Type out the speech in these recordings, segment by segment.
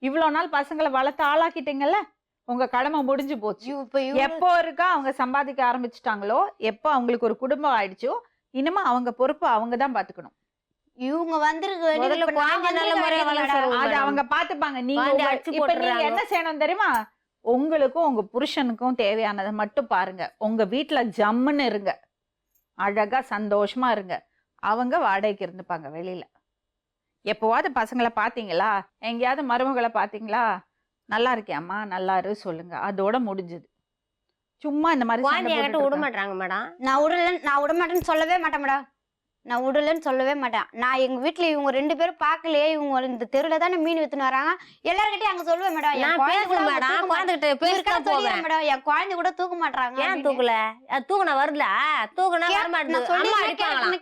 இவ்வளவு நாள் பசங்களை வளர்த்து ஆளாக்கிட்டீங்கல்ல, உங்க கடமை முடிஞ்சு போச்சு. எப்போ இருக்கா அவங்க சம்பாதிக்க ஆரம்பிச்சுட்டாங்களோ, எப்போ அவங்களுக்கு ஒரு குடும்பம் ஆயிடுச்சோ, இனிமே அவங்க பொறுப்பு அவங்க தான் பாத்துக்கணும். இவங்க அது அவங்க பாத்துப்பாங்க. இப்ப நீங்க என்ன செய்யணும் தெரியுமா? உங்களுக்கும் உங்க புருஷனுக்கும் தேவையானதை மட்டும் பாருங்க. உங்க வீட்டுல ஜம்முன்னு இருங்க, அழகா சந்தோஷமா இருங்க. அவங்க வாடகைக்கு இருந்துப்பாங்க வெளியில. எப்போவாவது பசங்களை பாத்தீங்களா, எங்கேயாவது மருமகளை பாத்தீங்களா, நல்லா இருக்கியாம்மா நல்லா இரு சொல்லுங்க, அதோட முடிஞ்சது. சும்மா இந்த மாதிரி விட மாட்டாங்க மேடம். நான் விட மாட்டேன்னு சொல்லவே மாட்டேன் மேடம். நான் விடலன்னு சொல்லவே மாட்டேன். நான் எங்க வீட்டுல இவங்க 2 பேரும் பாக்கலையே, இவங்க இந்த தெருல தானே மீன் வித்துன்னு வராங்க, எல்லார்கிட்டயும் அங்க சொல்லுவேன் மேடம். என் குழந்தை கூட தூக்க மாட்டாங்க. ஏன் தூக்கல? தூக்குனா வருதுல, தூக்குனா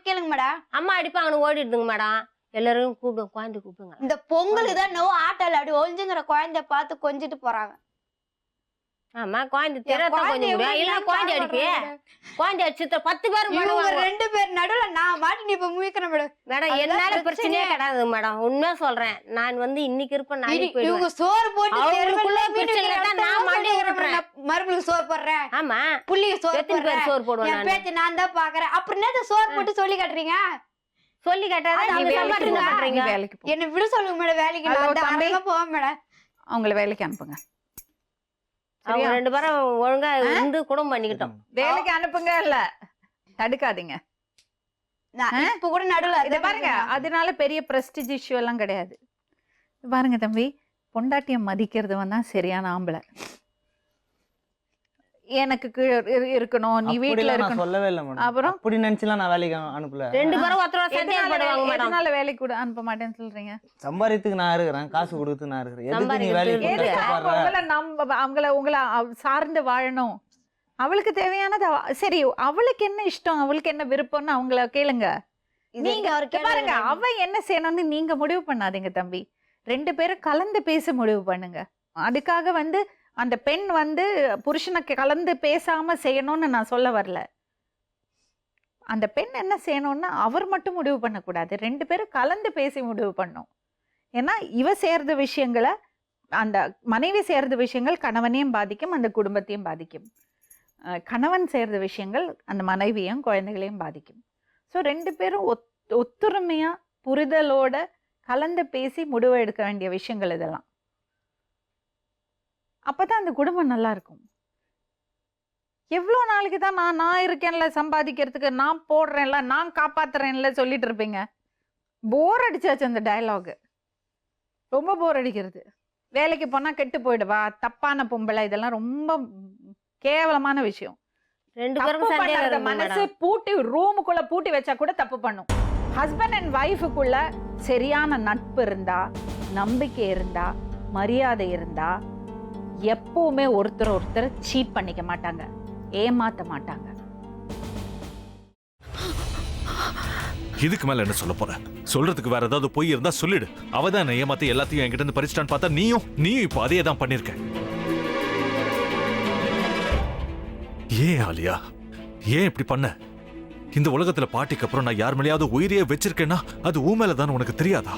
கேளுங்க மேடம். அம்மா அடிப்பாங்கன்னு ஓடிடுதுங்க மேடம். எல்லாரும் கூப்பிடுங்க, குழந்தை கூப்பிடுங்க. இந்த பொங்கலுக்கு தான் நோ ஆட்டல் அப்படி ஒழிஞ்சுங்கிற குழந்தைய பார்த்து கொஞ்சிட்டு போறாங்க. ஆமா, குழந்தை குழந்தை அடிப்பே, குழந்தை அடிச்சு 10 பேர் 2 பேர் நடுவுல நான் மாட்டி இப்ப முழிக்கிறேன் மேடம். மேடம் என்னால பிரச்சனையே கிடையாது மேடம், உண்மையா சொல்றேன். நான் இன்னைக்கு இருப்பேன், இவங்க சோறு போட்டு மறுபடியும் சோறு போடுறேன். ஆமா, புள்ளிய சோறு போடுவேன் பேச்சு நான் தான் பாக்குறேன். அப்புறம் என்ன சோறு போட்டு சொல்லி காட்டுறீங்க? சொல்லி காட்டாத என்ன விட சொல்லுங்க மேடம். வேலைக்கு போவேன் மேடம். அவங்களை வேலைக்கு அனுப்புங்க. அவங்க 2 பேரும் ஒழுங்கா இருந்து குடும்பம் பண்ணிக்கிட்டோம். வேலைக்கு அனுப்புங்க, இல்ல தடுக்காதீங்க. இப்ப கூட நடுவுல இத பாருங்க, அதனால பெரிய பிரஸ்டிஜ் இஷ்யூ எல்லாம் கிடையாது. பாருங்க தம்பி, பொண்டாட்டியை மதிக்கிறது தான் சரியான ஆம்பளை. எனக்கு இருக்கணும், நீ வீட்டுல இருக்கணும் சொல்லவே இல்ல மேடம். அப்புறம் அப்படி நினைச்சலாம் நான் வேலைக்கு அனுப்பல. 2 பேரும் ஒருத்தர சந்தேகப்படுவாங்க மேடம். எதனால வேலைக்கு கூட அனுப்ப மாட்டேன்னு சொல்றீங்க? சம்பாதிக்கிறதுக்கு நான் இருக்கிறேன், காசு கொடுத்து நான் இருக்கிறேன். எதுக்கு நீ வேலைக்கு உங்களை சார்ந்து வாழணும். அவளுக்கு தேவையானது சரி, அவளுக்கு என்ன இஷ்டம், அவளுக்கு என்ன விருப்பம்னு அவங்கள கேளுங்க. நீங்க பாருங்க, அவ என்ன செய்யணும்னு நீங்க முடிவு பண்ணாதீங்க தம்பி. 2 பேரும் கலந்து பேச முடிவு பண்ணுங்க. அதுக்காக அந்த பெண் புருஷனுக்கு கலந்து பேசாம செய்யணும்னு நான் சொல்ல வரல. அந்த பெண் என்ன செய்யணும்னா அவர் மட்டும் முடிவு பண்ணக்கூடாது, 2 பேரும் கலந்து பேசி முடிவு பண்ணும். ஏன்னா இவ சேர்ந்த விஷயங்களை, அந்த மனைவி சேர்ந்த விஷயங்கள் கணவனையும் பாதிக்கும், அந்த குடும்பத்தையும் பாதிக்கும். கணவன் சேர்ந்த விஷயங்கள் அந்த மனைவியும் குழந்தைகளையும் பாதிக்கும். ஸோ 2 பேரும் ஒத்துரிமையா புரிதலோட கலந்து பேசி முடிவு எடுக்க வேண்டிய விஷயங்கள் இதெல்லாம். அப்பதான் அந்த குடும்பம் நல்லா இருக்கும். எவ்வளோ நாளைக்கு தான் நான் இருக்கேன்ல சம்பாதிக்கிறதுக்கு, நான் போடுறேன்ல, நான் காப்பாத்துறேன்ல சொல்லிட்டு இருப்பீங்க. போர் அடிச்சாச்சு அந்த டயலாக், ரொம்ப போர் அடிக்கிறது. வேலைக்கு போனா கெட்டு போயிடுவா, தப்பான பொம்பளை, இதெல்லாம் ரொம்ப கேவலமான விஷயம். 2 பேரும் மனசு பூட்டி ரூமுக்குள்ள பூட்டி வச்சா கூட தப்பு பண்ணும். ஹஸ்பண்ட் அண்ட் ஒய்ஃபுக்குள்ள சரியான நட்பு இருந்தா, நம்பிக்கை இருந்தா, மரியாதை இருந்தா, எப்பவுமே ஒருத்தர் சீட் பண்ணிக்க மாட்டாங்க, ஏமாத்த மாட்டாங்க. இதுக்கு மேல என்ன சொல்ல போற? சொல்றதுக்கு வேற ஏதாவது போய் இருந்தா சொல்லிடு. அவதான் என்ன ஏமாத்தி எல்லாத்தையும் என்கிட்ட இருந்து பறிச்சிட்டான்னு பார்த்தா நீயும் இப்போ அதே தான் பண்ணிருக்க. ஏன் ஆலியா, ஏன் இப்படி பண்ண? இந்த உலகத்துல பாட்டிக்கு அப்புறம் நான் யார் மேலேயாவது உயிரையே வச்சிருக்கேன்னா அது ஊ மேலதான் உனக்கு தெரியாதா?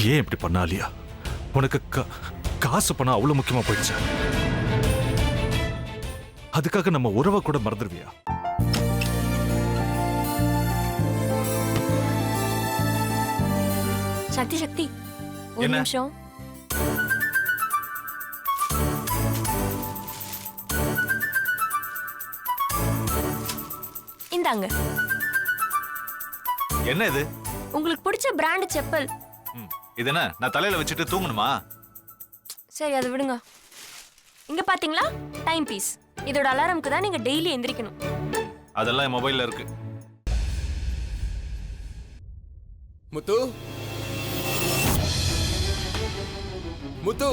ஏன் இப்படி பண்ண ஆலியா? உனக்கு காசு பணம் அவ்வளவு முக்கியமா போயிடுச்சு, அதுக்காக நம்ம உறவை கூட மறந்துடுவியா? சக்தி சக்தி, ஒரு நிமிஷம். இந்தாங்க. என்ன இது? உங்களுக்கு பிடிச்ச பிராண்ட் செப்பல். இது என்ன நான் தலையில வச்சுட்டு தூங்கணுமா? சரி, அதை விடுங்க. இங்க பாத்தீங்களா, டைம் பீஸ். இதோட அலாரம்க்கு தான் நீங்க டெய்லி எந்திரிக்கணும். அதெல்லாம் என் மொபைல்ல இருக்கு. முத்து, முத்து,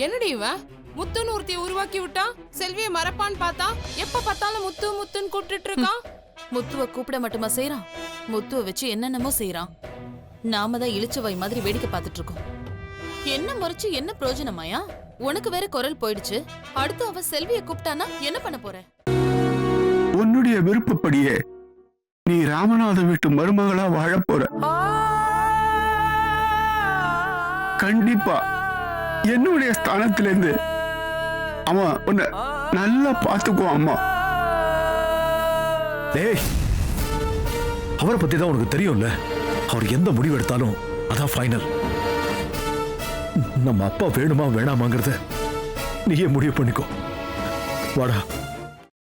என்னடி இவன் முத்துன்னு ஒருத்தைய உருவாக்கி விட்டான், செல்வியை மறப்பான்னு பார்த்தா எப்ப பார்த்தாலும் முத்து முத்துன்னு கூப்பிட்டு இருக்கான். முத்துவை கூப்பிட மட்டுமா செய்யறான், முத்துவை வச்சு என்னென்னமோ செய்யறான். நாம தான் இழிச்சவை மாதிரி வேடிக்கை பார்த்துட்டு இருக்கோம். என்ன முறைச்சு என்ன பிரயோஜனமாயா? உனக்கு வேற குரல் போயிடுச்சு. அடுத்து அவ செல்வியை கூப்பிட்டானா என்ன பண்ண போற? உன்னுடைய விருப்பப்படியே நீ ராமநாத வீட்டு மருமகளா வாழ போற. கண்டிப்பா என்னுடைய ஸ்தானத்திலிருந்து அவன் உன்னை நல்லா பார்த்துக்குவான் அம்மா. டேய், அவரை பத்தி தான் உனக்கு தெரியும்ல. அவர் எந்த முடிவு எடுத்தாலும் அதான் ஃபைனல். நம்ம அப்பா வேணுமா வேணாமாங்கிறத நீயே முடிவு பண்ணிக்கோ. வாடா.